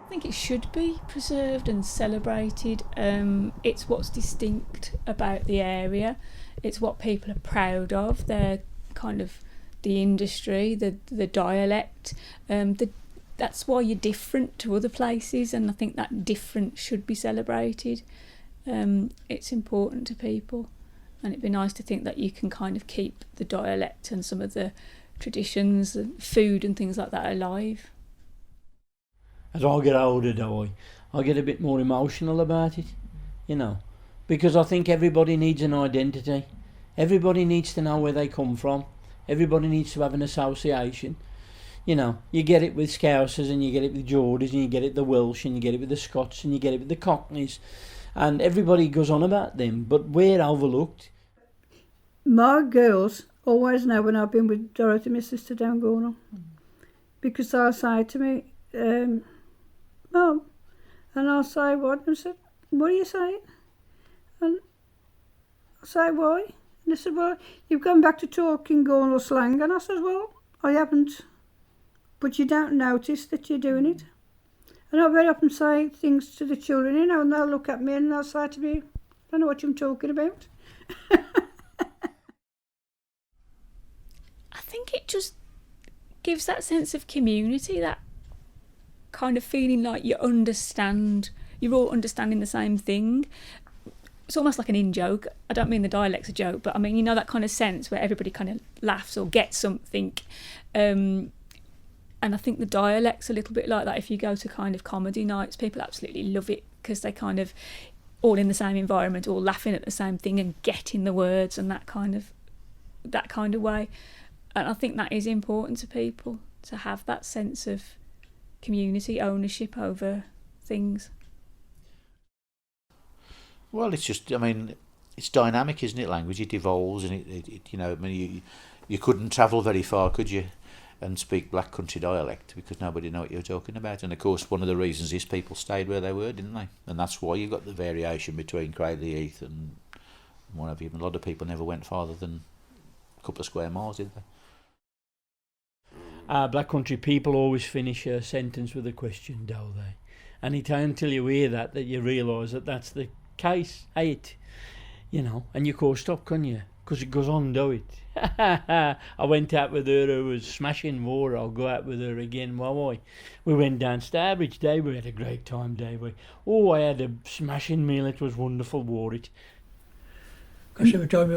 I think it should be preserved and celebrated. It's what's distinct about the area. It's what people are proud of. They're kind of the industry, the dialect. That's why you're different to other places, and I think that difference should be celebrated. It's important to people, and it'd be nice to think that you can kind of keep the dialect and some of the traditions and food and things like that alive. As I get older, though, I get a bit more emotional about it, because I think everybody needs an identity. Everybody needs to know where they come from. Everybody needs to have an association. You get it with Scousers, and you get it with Geordies, and you get it with the Welsh, and you get it with the Scots, and you get it with the Cockneys, and everybody goes on about them, but we're overlooked. My girls always know when I've been with Dorothy, my sister down Gornal, because they'll say to me, Mum, and I'll say what? And I said, what are you saying? And I say, why? And they said, well, you've gone back to talking Gornal slang. And I said, well, I haven't, but you don't notice that you're doing it. And I very often say things to the children, and they'll look at me and they'll say to me, I don't know what you're talking about. I think it just gives that sense of community, that kind of feeling like you're all understanding the same thing. It's almost like an in-joke. I don't mean the dialect's a joke, but I mean, that kind of sense where everybody kind of laughs or gets something. And I think the dialect's a little bit like that. If you go to kind of comedy nights, people absolutely love it because they kind of all in the same environment, all laughing at the same thing and getting the words and that kind of way. And I think that is important to people, to have that sense of community ownership over things. Well, it's just, it's dynamic, isn't it? Language, it evolves, and you couldn't travel very far, could you, and speak Black Country dialect because nobody knew what you were talking about. And of course, one of the reasons is people stayed where they were, didn't they? And that's why you got the variation between Cradley Heath and what have you. A lot of people never went farther than a couple of square miles, did they? Black Country people always finish a sentence with a question, don't they? And it's until you hear that you realise that that's the case, ain't it? And you can't stop, can you? Because it goes on, do it. I went out with her who was smashing more. I'll go out with her again, why? We went down Starbridge Day. We had a great time, day. I had a smashing meal. It was wonderful, wore it. Because every time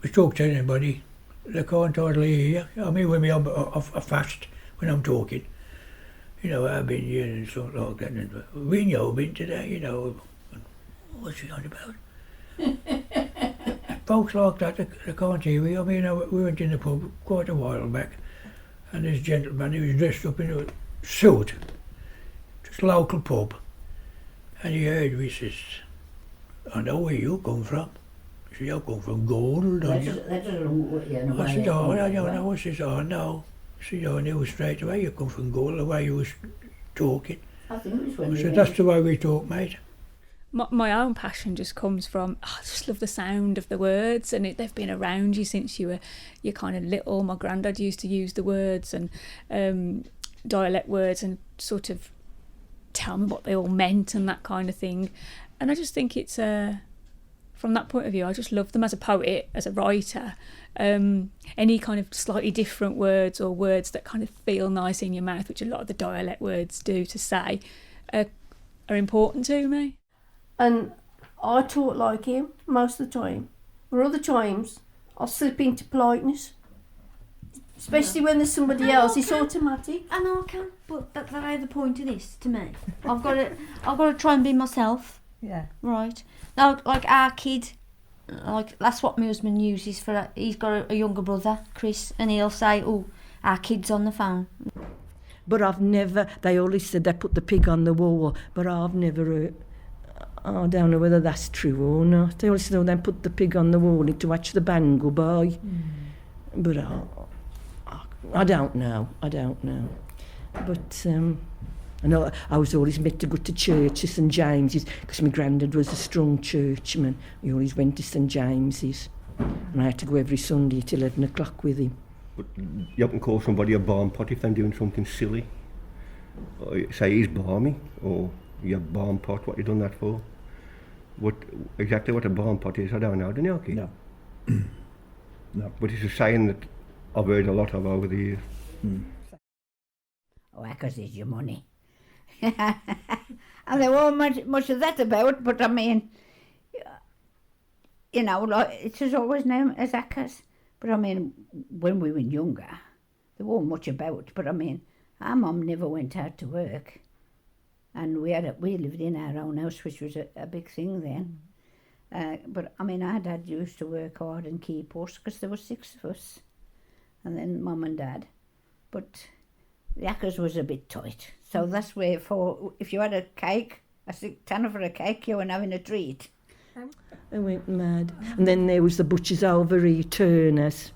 we talk to anybody, they can't hardly hear. When we have a fast when I'm talking, I've been here and something like that. And we know been today, what's he on about? Folks like that, they can't hear me. We went in the pub quite a while back, and this gentleman, he was dressed up in a suit, just a local pub, and he heard me, says, I know where you come from. She said, I come from Gornal, don't you? I said, oh, I don't know. I says, oh, no. She said, I knew straight away you come from Gornal, the way you was talking. I said, that's the way we talk, mate. My own passion just comes from, I just love the sound of the words, and they've been around you since you're kind of little. My granddad used to use the words and dialect words and sort of tell me what they all meant and that kind of thing. And I just think it's from that point of view, I just love them as a poet, as a writer. Any kind of slightly different words or words that kind of feel nice in your mouth, which a lot of the dialect words do to say, are important to me. And I talk like him most of the time. But other times, I'll slip into politeness. Especially when there's somebody else, it's automatic. I know I can, but that's the point of this to me. I've got to try and be myself. Yeah. Right. Now, like our kid, that's what my husband uses for that. He's got a younger brother, Chris, and he'll say, oh, our kid's on the phone. But I've never, they always said they put the pig on the wall, but I've never I don't know whether that's true or not. They always said, oh, they put the pig on the wall to watch the band go by. But I don't know. But I know I was always meant to go to church at St James's because my granddad was a strong churchman. We always went to St James's, and I had to go every Sunday at 11 o'clock with him. But you can call somebody a bomb pot if they're doing something silly. say he's balmy, or your barn pot, what you done that for? Exactly what a barn pot is, I don't know, do you, Oki? No. No. But it's a saying that I've heard a lot of over the years. Whackers is your money. And there wasn't much of that about, but I mean, you know, like, it was always known as hackers. But I mean, when we were younger, there wasn't much about. But I mean, our mum never went out to work. And we lived in our own house, which was a big thing then. But I mean, our dad used to work hard and keep us, because there were 6 of us. And then mum and dad. But the hackers was a bit tight. So that's where, if you had a cake, a tenner for a cake, you were having a treat. I went mad. And then there was the butchers over here, Turners.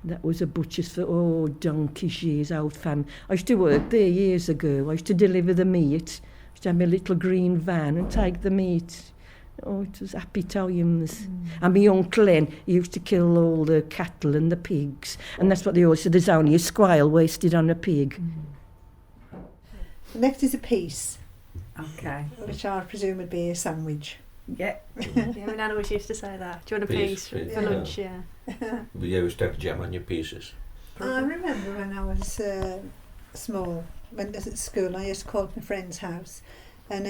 That was a butcher's for, donkey's years, old fam. I used to work there years ago. I used to deliver the meat. I used to have my little green van and take the meat. Oh, it was happy times. And my uncle Len, he used to kill all the cattle and the pigs. And that's what they always said, there's only a squirrel wasted on a pig. Next is a piece. Okay. Which I presume would be a sandwich. Yeah. Yeah, my nan always used to say that. Do you want a piece for lunch? Yeah. But you always have jam on your pieces. I remember when I was small, when I was at school, I used to call up my friend's house, and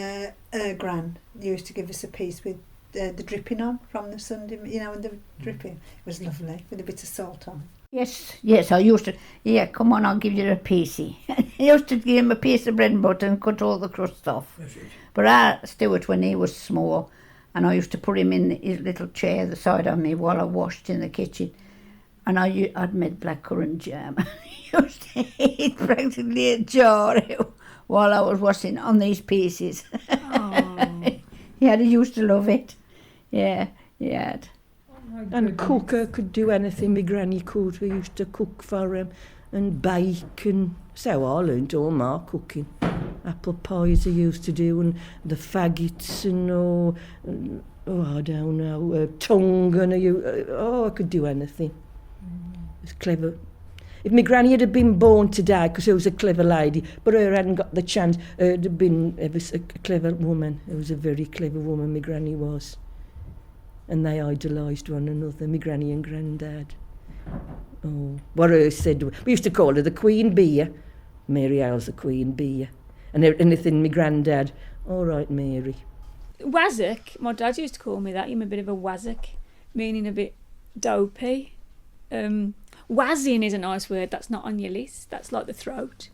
her gran used to give us a piece with the dripping on from the Sunday, you know, when the dripping. It was lovely, with a bit of salt on. Yes, I used to, come on, I'll give you a piecey. I used to give him a piece of bread and butter and cut all the crust off. But Stuart, when he was small, and I used to put him in his little chair the side of me while I washed in the kitchen, and I'd made blackcurrant jam. He used to eat practically a jar while I was washing on these pieces. He used to love it. Yeah, he had. And cook, I could do anything my granny could. We used to cook for him and bake, and so I learnt all my cooking. Apple pies I used to do, and the faggots and I don't know, tongue, and I could do anything. It was clever. If my granny had been born today, because she was a clever lady, but her hadn't got the chance, her'd have been a clever woman. She was a very clever woman, my granny was. And they idolised one another, my granny and granddad. Oh, what her said, we used to call her the Queen Bee. Mary Owl's the Queen Bee. And anything my granddad, all right, Mary. Wazzock, my dad used to call me that. I'm a bit of a wazzock, meaning a bit dopey. Wazzing is a nice word, that's not on your list, that's like the throat.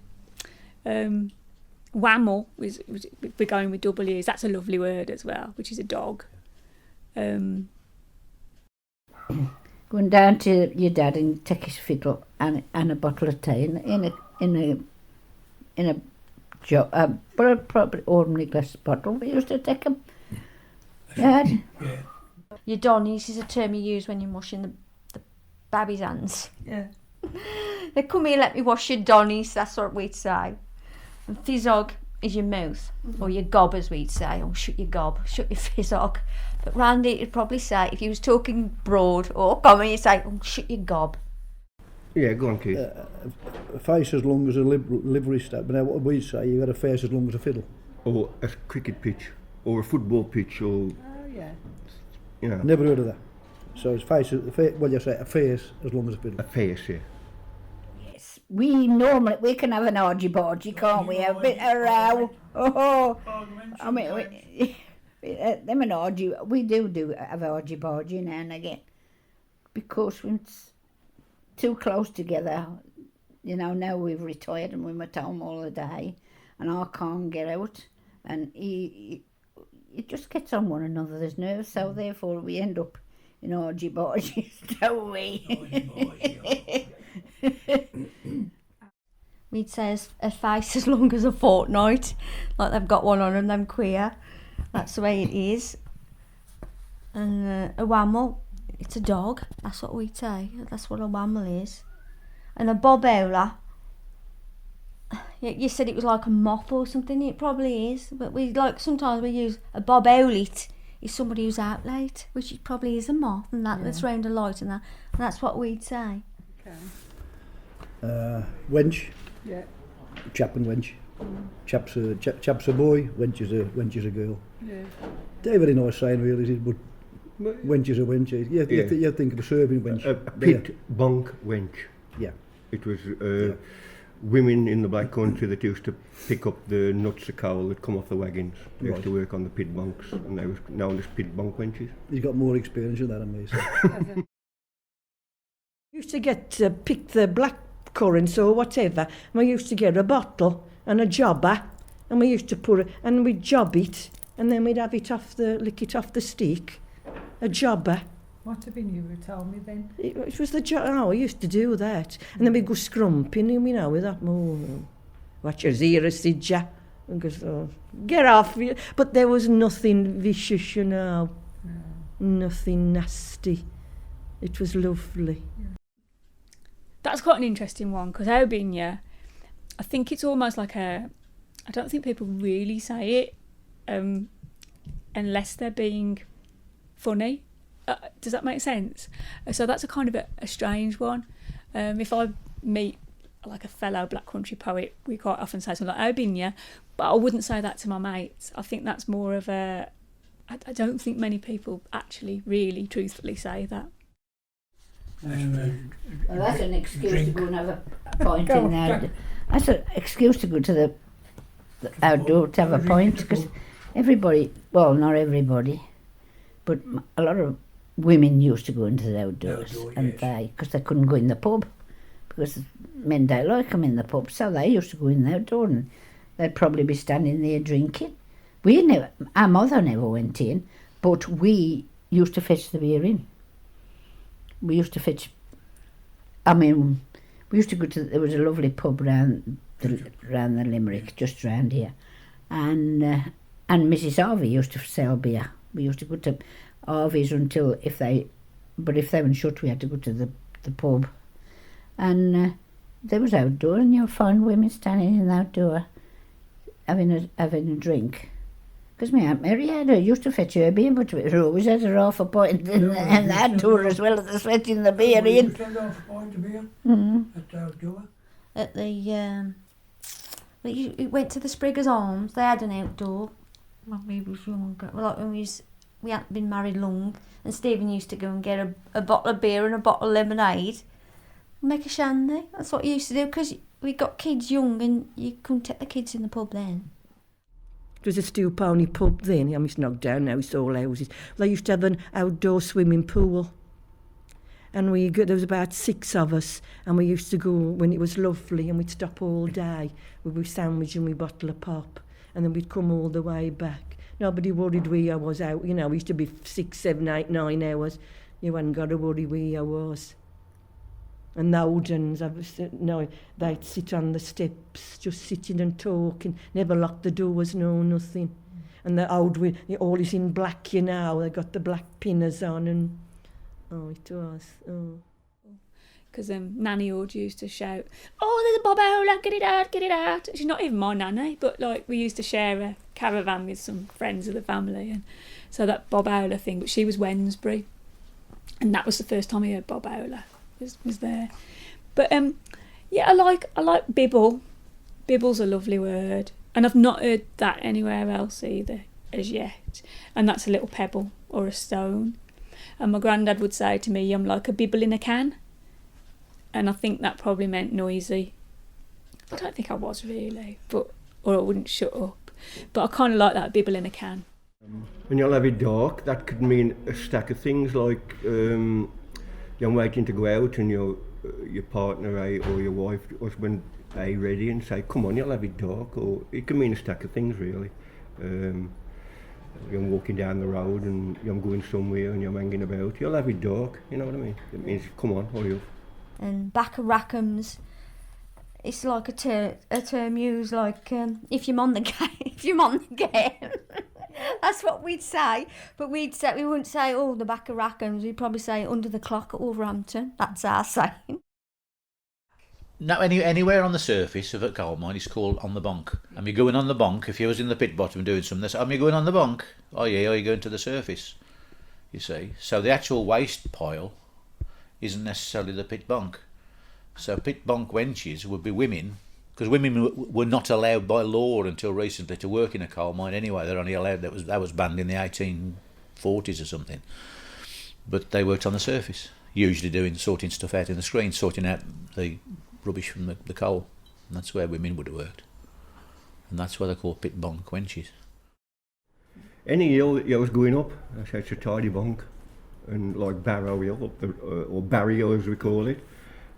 Wammel, we're going with double E's, that's a lovely word as well, which is a dog. Going down to your dad and take his fiddle and a bottle of tea in a probably ordinary glass bottle. We used to take them. Dad. Yeah. Your donnies is a term you use when you're washing the baby's hands. Yeah. They come here, let me wash your donnies, that's what we'd say. And fizzog is your mouth, or your gob as we'd say. Oh, shut your gob, shut your fizzog. But Randy would probably say, if he was talking broad or common, he'd say, oh, shut your gob. Yeah, go on, Keith. A face as long as a livery step, but now what we'd say, you got a face as long as a fiddle. Or a cricket pitch, or a football pitch, or... Oh, yeah. You know. Never heard of that. So it's face, well, you say a face as long as a fiddle. A face, yeah. Yes, we can have an argy-bargy, can't we? A bit of row. Oh, I mean, them and argy, we do have argy-bargy now and again. Because it's too close together. You know, now we've retired and we're at home all the day, and I can't get out, and it just gets on one another's nerves, so therefore we end up in argy-bargies, don't we? We'd say a face as long as a fortnight, like they've got one on them queer. That's the way it is. And a wammel, it's a dog, that's what we'd say. That's what a wammel is. And a bob owler, you said it was like a mop or something. It probably is, but sometimes we use a bob owlet is somebody who's out late, which probably is a mop, and that's round a light, and that's what we'd say. Wench. Yeah. chap and wench. Chap's a boy, wench is a girl. Yeah. They're very nice saying really, is it? But wench is a wench. You think of a serving wench. A pit bunk wench. Yeah. It was women in the Black Country that used to pick up the nuts of coal that come off the wagons. They used to work on the pit bunks, and they were known as pit bunk wenches. He's got more experience than that than me. So. Used to get pick the black currants or whatever, and we used to get a bottle and a jobber, and we used to put it, and we'd job it, and then we'd have it lick it off the stick, a jobber. What have been you would tell me then? It was the I used to do that, and then we'd go scrumping, you know, with that more. Watch your ear, said ya, and goes, oh, get off. But there was nothing vicious, you know, nothing nasty. It was lovely. That's quite an interesting one, because Aubinia, I think it's almost like I don't think people really say it unless they're being funny. Does that make sense? So that's a kind of a strange one. If I meet like a fellow Black Country poet, we quite often say something like Aubinia, but I wouldn't say that to my mates. I think that's more of I don't think many people actually really truthfully say that. Well, that's an excuse to go and have a pint in there. That's an excuse to go to the outdoor to have a pint, because everybody, well, not everybody, but a lot of women used to go into the outdoors, and because they couldn't go in the pub, because men don't like them in the pub, so they used to go in the outdoor, and they'd probably be standing there drinking. Our mother never went in, but we used to fetch the beer in. We used to fetch, we used to go to, there was a lovely pub round the Limerick, just round here, and Mrs. Harvey used to sell beer. We used to go to Harvey's until if they were shut, we had to go to the pub, and there was outdoor, and you'll find women standing in the outdoor having a drink. Because my Aunt Mary used to fetch her beer, but we always had her half a pint in the outdoor as well as fetching the beer in. Half a pint of beer at the outdoor. At the you went to the Spriggers Arms. They had an outdoor when we was younger. Like when we hadn't been married long, and Stephen used to go and get a bottle of beer and a bottle of lemonade, and make a shandy. That's what he used to do, because we got kids young, and you couldn't take the kids in the pub then. It was a steel pony pub then. I mean, it's knocked down now, it's all houses. They used to have an outdoor swimming pool. And there was about 6 of us, and we used to go when it was lovely, and we'd stop all day. We'd be sandwich and we'd bottle of pop, and then we'd come all the way back. Nobody worried where I was out, you know, we used to be 6, 7, 8, 9 hours. You hadn't got to worry where I was. And the old ones, they'd sit on the steps, just sitting and talking, never locked the doors, no, nothing. And the old, all is in black, you know, they got the black pinners on, and it was, Because Nanny Ord used to shout, "Oh, there's a bob howler, get it out, get it out." She's not even my nanny, but like we used to share a caravan with some friends of the family, and so that bob howler thing, but she was Wednesbury, and that was the first time I heard bob howler. Was there, but I like bibble. Bibble's a lovely word, and I've not heard that anywhere else either as yet. And that's a little pebble or a stone. And my granddad would say to me, "I'm like a bibble in a can," and I think that probably meant noisy. I don't think I was really, or I wouldn't shut up. But I kind of like that, bibble in a can. When you'll have it dark, that could mean a stack of things like. You're waiting to go out, and your partner or your wife, husband, ready, and say, "Come on, you'll have it dark," or it can mean a stack of things really. You're walking down the road, and you're going somewhere, and you're hanging about. You'll have it dark. You know what I mean? It means, come on, hurry up. And back of rackums, it's like a term used like if you're on the game. That's what we'd say, but we wouldn't say, "Oh, the back of Rackhams." We'd probably say "under the clock" at Wolverhampton. That's our saying. Now, anywhere on the surface of a coal mine is called on the bonk. And you're going on the bonk. If you was in the pit bottom doing something, they say, "You're going on the bonk." "Oh yeah, you're going to the surface." You see, so the actual waste pile isn't necessarily the pit bonk. So pit bonk wenches would be women Because women were not allowed by law until recently to work in a coal mine anyway. They're only allowed, that was banned in the 1840s or something. But they worked on the surface, usually sorting stuff out in the screen, sorting out the rubbish from the coal. And that's where women would have worked. And that's why they're called pit bunk wenches. Any hill that you was going up, that's how it's a tidy bunk. And like Barrow Hill, or Barry Hill as we call it,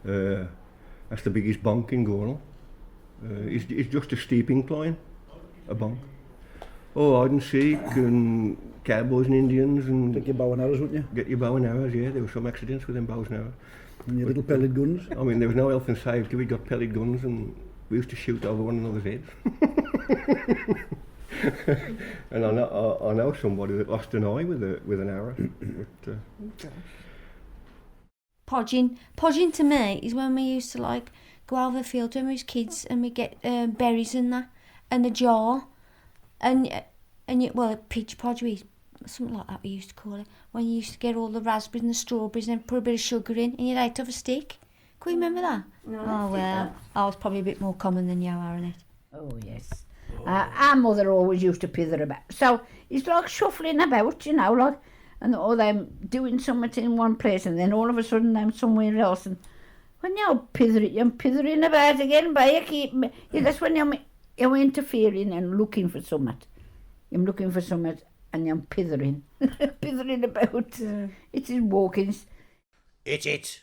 that's the biggest bunk in Gornal. It's just a steep incline, a bunk. Oh, hide and seek and cowboys and Indians and... Take your bow and arrows, wouldn't you? Get your bow and arrows, yeah. There were some accidents with them bows and arrows. And your little pellet guns. I mean, there was no health and safety. We got pellet guns and we used to shoot over one another's heads. And I know somebody that lost an eye with an arrow. But, Podging to me is when we used to like go over the field when we was kids and we get berries and that and a jar and a peach podge, something like that we used to call it, when you used to get all the raspberries and the strawberries and then put a bit of sugar in and you'd ate off a stick. Can you remember that? No, oh well, I was probably a bit more common than you are, isn't it? Oh yes. Our mother always used to pither about. So it's like shuffling about, you know, like, and all them doing something in one place and then all of a sudden I'm somewhere else. And when you're pithering about again, but that's when you're interfering and looking for something. I'm looking for something and I'm pithering. Pithering about. Yeah. It is walking. It.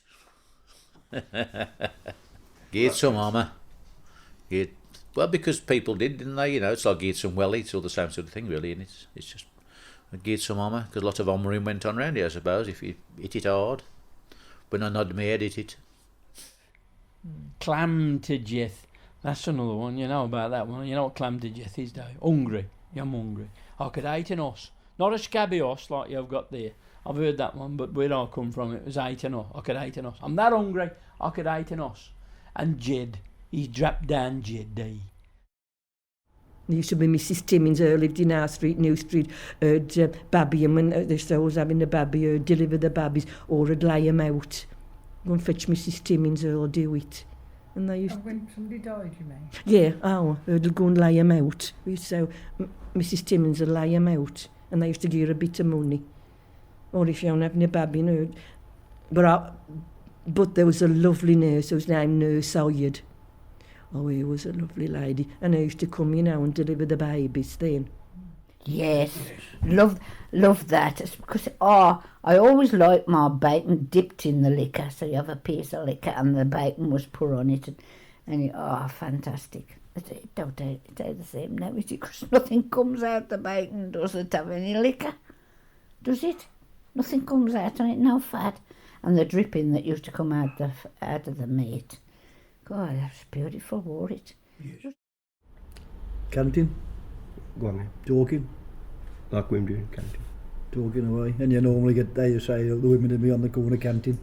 Get some armour. Well, because people didn't they? You know, it's like get some welly, it's all the same sort of thing, really, and it's just get some armour, because a lot of armouring went on round here, I suppose, if you hit it hard. When I nod my head, hit it. Clam to death. That's another one, you know about that one. You know what clam to death is, Dave? Hungry. I'm hungry. I could eat an os. Not a scabby os like you've got there. I've heard that one, but where I come from, it was eat an os. I could eat an os. I'm that hungry, I could eat an os. And Jed. He's dropped down Jedi. There used to be Mrs. Timmins, who lived in our street, New Street, babby, and when they was having the babby, deliver the babbies, or would lay them out. Go and fetch Mrs. Timmins, or do it. And they used... when somebody died, you mean? Yeah, they'd go and lay them out. So Mrs. Timmins would lay them out, and they used to give her a bit of money. Or if you don't have a babby, no. But there was a lovely nurse, who was named Nurse Oyard. Oh, he was a lovely lady. And I used to come, you know, and deliver the babies then. Yes, love that. It's because, I always liked my bacon dipped in the liquor. So you have a piece of liquor and the bacon was put on it. And fantastic. It don't taste the same now, is it? Because nothing comes out the bacon, doesn't have any liquor. Does it? Nothing comes out on it, no fat. And the dripping that used to come out of the meat. God, that's beautiful, wore it. Yes. Canting? Go on then. Talking? Like women do in canting. Talking away. And you normally get, there you say, the women will be on the corner canting.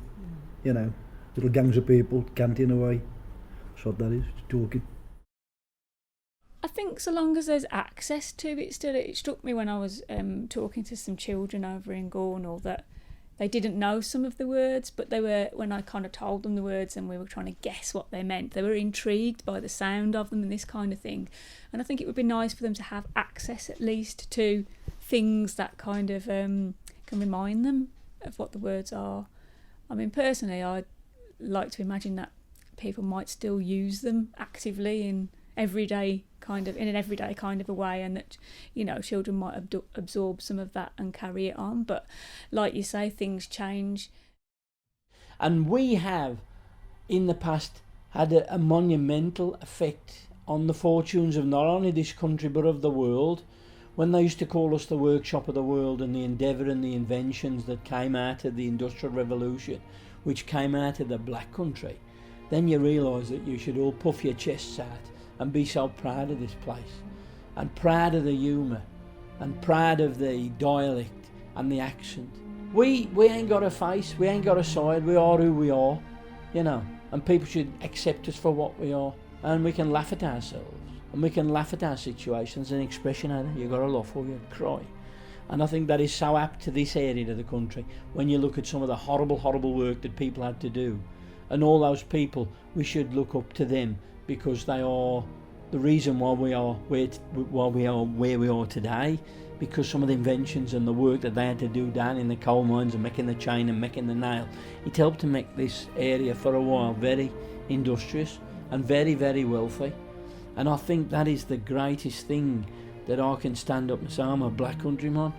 You know, little gangs of people canting away. That's what that is, talking. I think so long as there's access to it still, it struck me when I was talking to some children over in Gornal that they didn't know some of the words, but they were, when I kind of told them the words and we were trying to guess what they meant, they were intrigued by the sound of them and this kind of thing. And I think it would be nice for them to have access at least to things that kind of can remind them of what the words are. I mean, personally, I'd like to imagine that people might still use them actively in an everyday kind of a way, and that, you know, children might absorb some of that and carry it on. But like you say, things change. And we have, in the past, had a monumental effect on the fortunes of not only this country but of the world, when they used to call us the workshop of the world, and the endeavour and the inventions that came out of the Industrial Revolution, which came out of the black country. Then you realise that you should all puff your chests out and be so proud of this place, and proud of the humour, and proud of the dialect and the accent. We ain't got a face, we ain't got a side, we are who we are, you know, and people should accept us for what we are, and we can laugh at ourselves, and we can laugh at our situations. An expression out there, you gotta laugh or you'd cry. And I think that is so apt to this area of the country, when you look at some of the horrible work that people had to do, and all those people, we should look up to them, because they are the reason why we are where we are today, because some of the inventions and the work that they had to do down in the coal mines and making the chain and making the nail, it helped to make this area for a while very industrious and very, very wealthy. And I think that is the greatest thing that I can stand up and say. I'm a black countryman.